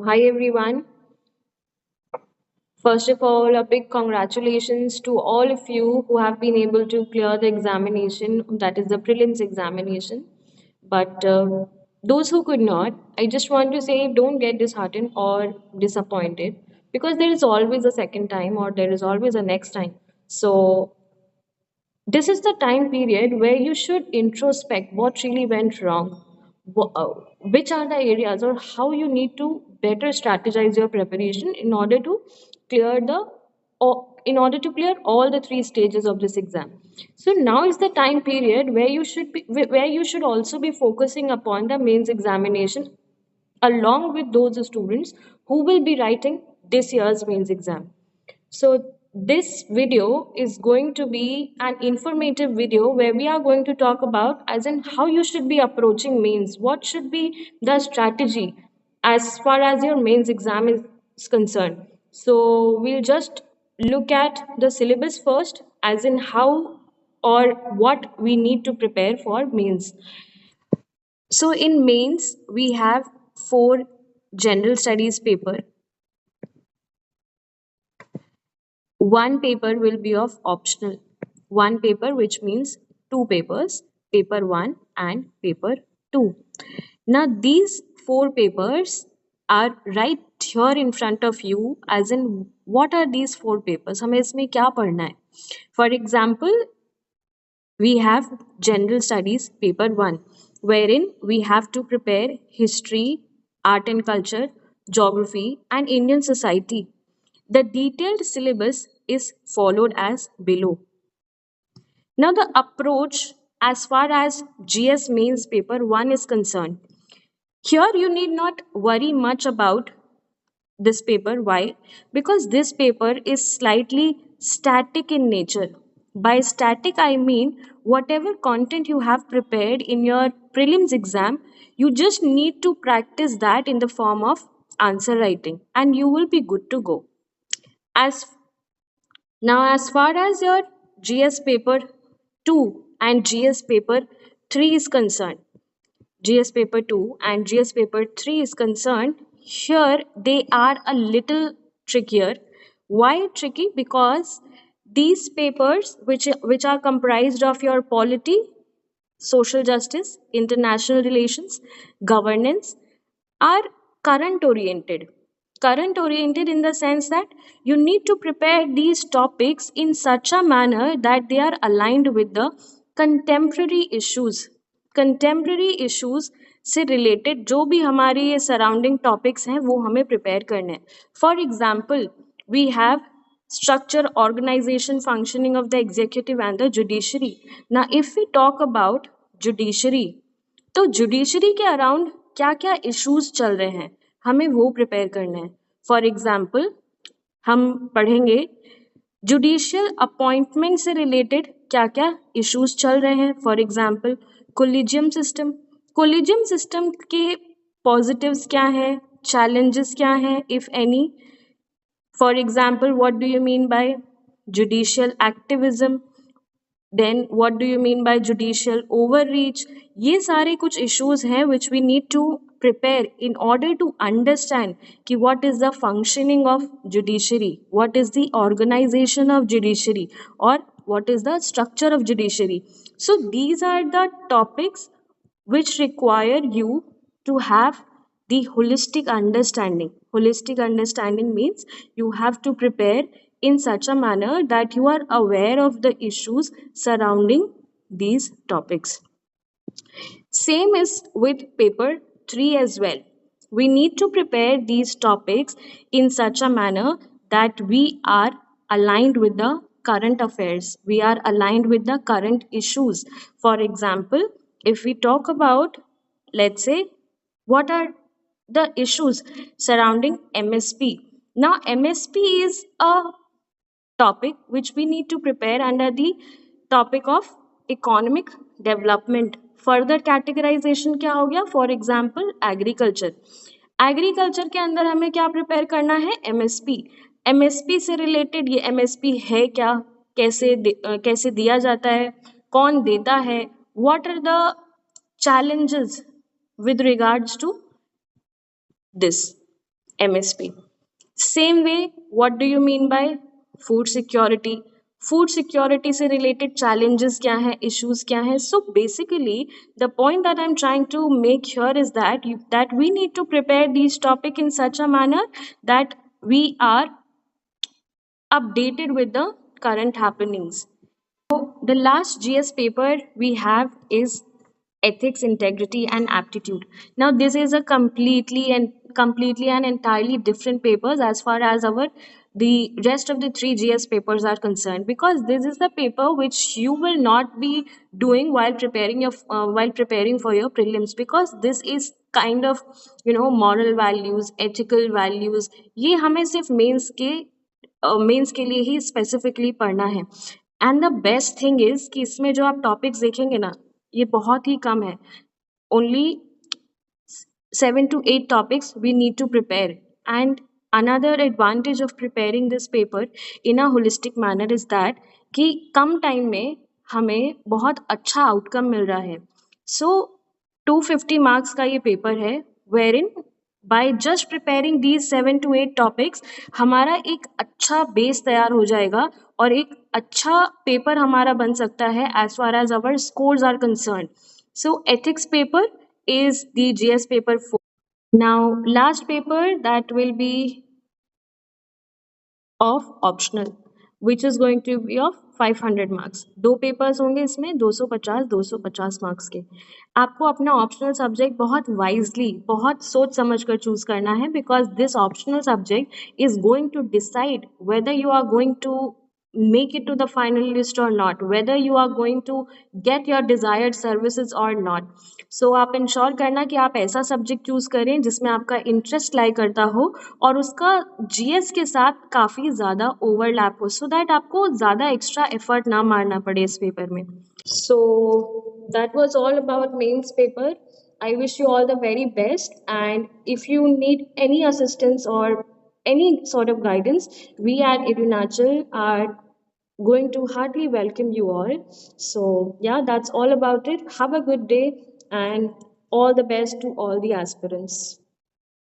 Hi everyone. First of all, a big congratulations to all of you who have been able to clear the examination, that is the prelims examination. But those who could not, I just want to say don't get disheartened or disappointed because there is always a second time or there is always a next time. So this is the time period where you should introspect what really went wrong, which are the areas or how you need to better strategize your preparation in order to clear the in order to clear all the three stages of this exam. So now is the time period where you should also be focusing upon the mains examination along with those students who will be writing this year's mains exam. So this video is going to be an informative video where we are going to talk about as in how you should be approaching mains, what should be the strategy as far as your mains exam is concerned. So we'll just look at the syllabus first as in how or what we need to prepare for mains. So in mains we have four general studies paper. One paper will be of optional. One paper, which means two papers, paper 1 and paper 2. Now, these four papers are right here in front of you, as in, what are these four papers? हमें इसमें क्या पढ़ना है? For example, we have general studies paper 1, wherein we have to prepare history, art and culture, geography, and Indian society. The detailed syllabus is followed as below. Now, the approach as far as GS mains paper 1 is concerned, here you need not worry much about this paper. Why? Because this paper is slightly static in nature. By static, I mean whatever content you have prepared in your prelims exam, you just need to practice that in the form of answer writing and you will be good to go. As as far as your GS paper 2 and GS paper 3 is concerned, GS paper 2 and GS paper 3 is concerned, here they are a little trickier. Why tricky? Because these papers, which are comprised of your polity, social justice, international relations, governance, are current oriented. Current oriented in the sense that you need to prepare these topics in such a manner that they are aligned with the contemporary issues. Contemporary issues से related जो भी हमारे ये surrounding topics हैं वो हमें prepare करने हैं. For example we have structure, organization, functioning of the executive and the judiciary. Now if we talk about judiciary, तो जुडिशरी के अराउंड क्या क्या इश्यूज चल रहे हैं हमें वो प्रिपेयर करना है. फॉर एग्जाम्पल हम पढ़ेंगे जुडिशियल अपॉइंटमेंट से रिलेटेड क्या क्या इश्यूज चल रहे हैं. For example collegium system. Collegium system के पॉजिटिव्स क्या हैं, चैलेंजेस क्या हैं if any. For example what do you mean by judicial activism, then what do you mean by judicial overreach. ये सारे कुछ इश्यूज हैं which we need to prepare in order to understand कि what is the functioning of judiciary, what is the organisation of judiciary और what is the structure of judiciary. So these are the topics which require you to have the holistic understanding. Holistic understanding means you have to prepare in such a manner that you are aware of the issues surrounding these topics. Same is with paper 3 as well. We need to prepare these topics in such a manner that we are aligned with the current affairs. We are aligned with the current issues. For example, if we talk about, let's say, what are the issues surrounding MSP. Now, MSP is a topic which we need to prepare under the topic of economic development. Further categorization क्या हो गया? For example agriculture. Agriculture के अंदर हमें क्या prepare करना है? MSP. MSP से रिलेटेड ये एमएसपी है क्या, कैसे दिया जाता है, कौन देता है, what are the challenges with regards to this. MSP. Same way, what do you mean by food security? Food security से रिलेटेड challenges क्या हैं, issues क्या हैं? So basically, the point that I'm trying to make here is that that we need to prepare these topic in such a manner that we are updated with the current happenings. The last GS paper we have is ethics, integrity, and aptitude. Now, this is a completely and entirely different papers as far as our the rest of the three GS papers are concerned, because this is the paper which you will not be doing while preparing for your prelims, because this is kind of moral values, ethical values. ये हमें सिर्फ mains के लिए ही specifically पढ़ना है. And the best thing is कि इसमें जो आप टॉपिक्स देखेंगे ना, ये बहुत ही कम है. Only 7 to 8 topics we need to prepare. And another advantage of preparing this paper in a holistic manner is that कि कम टाइम में हमें बहुत अच्छा आउटकम मिल रहा है. सो 250 मार्क्स का ये पेपर है, wherein by just preparing these 7 to 8 topics हमारा एक अच्छा बेस तैयार हो जाएगा और एक अच्छा पेपर हमारा बन सकता है as far as our scores are concern. So ethics paper is the GS paper 4. Now last paper that will be of optional, which is going to be of 500 marks. दो पेपर्स होंगे इसमें, 250 marks के. आपको अपना optional subject बहुत wisely, बहुत सोच समझ कर चूज करना है, because this optional subject is going to decide whether you are going to make it to the final list or not, whether you are going to get your desired services or not. So आप ensure करना कि आप ऐसा subject choose करें जिसमें आपका interest लाई करता हो और उसका जीएस के साथ काफ़ी ज़्यादा ओवरलैप हो, सो दैट आपको ज़्यादा एक्स्ट्रा एफर्ट ना मारना पड़े इस पेपर में. So that was all about mains paper. I wish you all the very best, and if you need any assistance or any sort of guidance, we at Irunachal are going to heartily welcome you all. So yeah, that's all about it. Have a good day and all the best to all the aspirants.